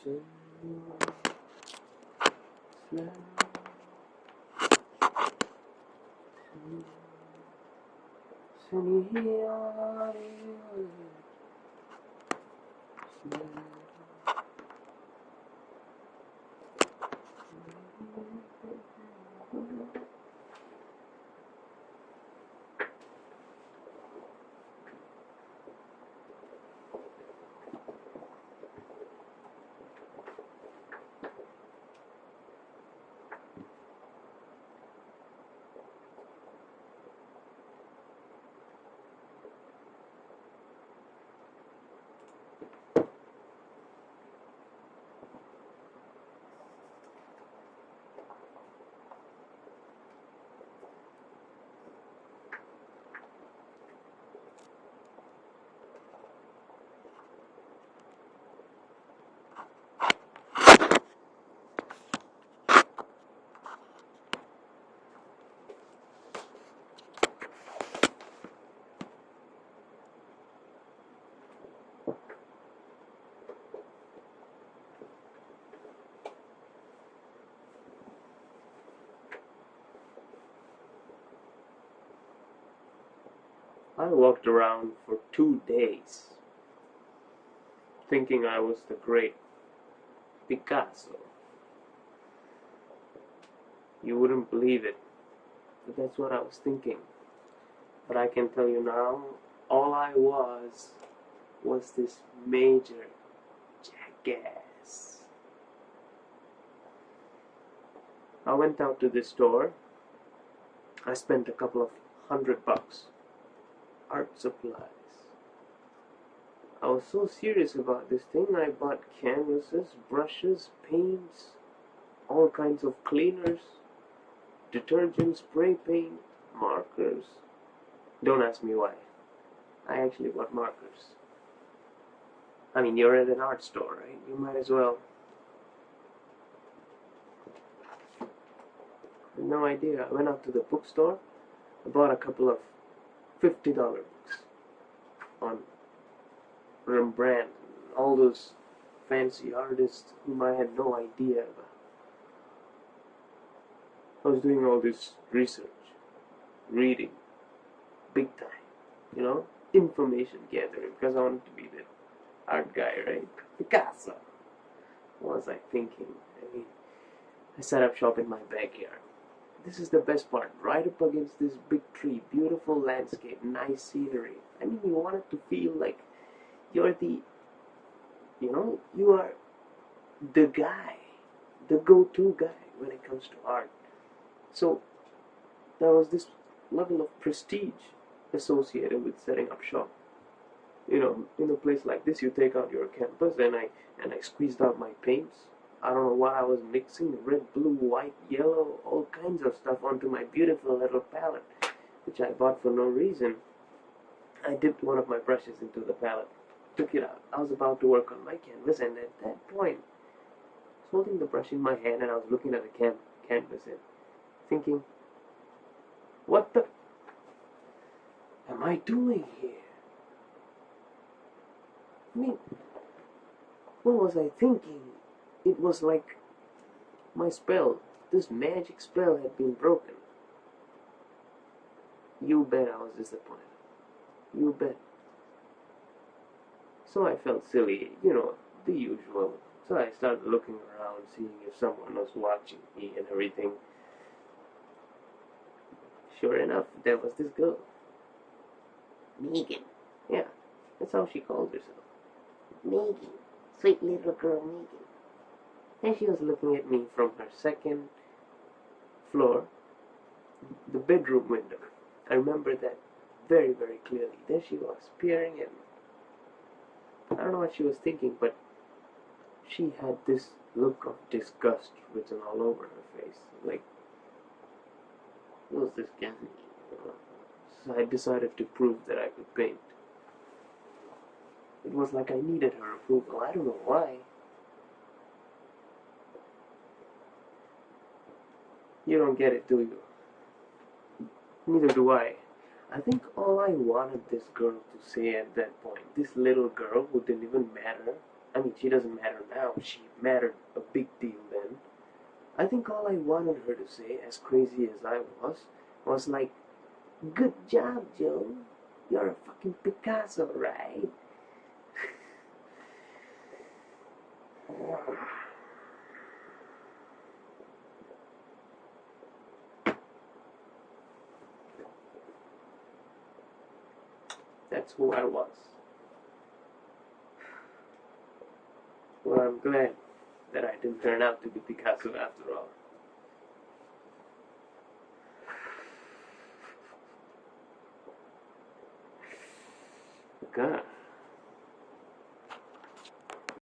Sun, sun, sunny I walked around for 2 days thinking I was the great Picasso. You wouldn't believe it, but that's what I was thinking. But I can tell you now, all I was this major jackass. I went out to the store. I spent a couple of $100. Art supplies. I was so serious about this thing, I bought canvases, brushes, paints, all kinds of cleaners, detergent, spray paint, markers. Don't ask me why. I actually bought markers. I mean, you're at an art store, right? You might as well. No idea. I went out to the bookstore. I bought a couple of $50 books on Rembrandt, all those fancy artists whom I had no idea about. I was doing all this research, reading, big time, information gathering, because I wanted to be the art guy, right? Picasso. What was I thinking? I set up shop in my backyard. This is the best part, right up against this big tree, beautiful landscape, nice scenery. You want it to feel like you're you are the guy, the go-to guy when it comes to art. So there was this level of prestige associated with setting up shop. In a place like this, you take out your canvas, and I squeezed out my paints. I don't know what I was mixing, red, blue, white, yellow, all kinds of stuff onto my beautiful little palette, which I bought for no reason. I dipped one of my brushes into the palette, took it out. I was about to work on my canvas, and at that point, I was holding the brush in my hand, and I was looking at the canvas and thinking, what the am I doing here? What was I thinking? It was like my spell, this magic spell had been broken. You bet I was disappointed. You bet. So I felt silly, the usual. So I started looking around, seeing if someone was watching me and everything. Sure enough, there was this girl. Meagan. Yeah, that's how she called herself. Meagan. Sweet little girl Meagan. And she was looking at me from her second floor, the bedroom window. I remember that very, very clearly. There she was, peering at me. I don't know what she was thinking, but she had this look of disgust written all over her face. Like, who's this guy? So I decided to prove that I could paint. It was like I needed her approval. I don't know why. You don't get it, do you? Neither do I. I think all I wanted this girl to say at that point, this little girl who didn't even matter, I mean, she doesn't matter now. She mattered a big deal then. I think all I wanted her to say, as crazy as I was like, "Good job, Joe. You're a fucking Picasso, right?" That's who I was. Well, I'm glad that I didn't turn out to be Picasso after all. God.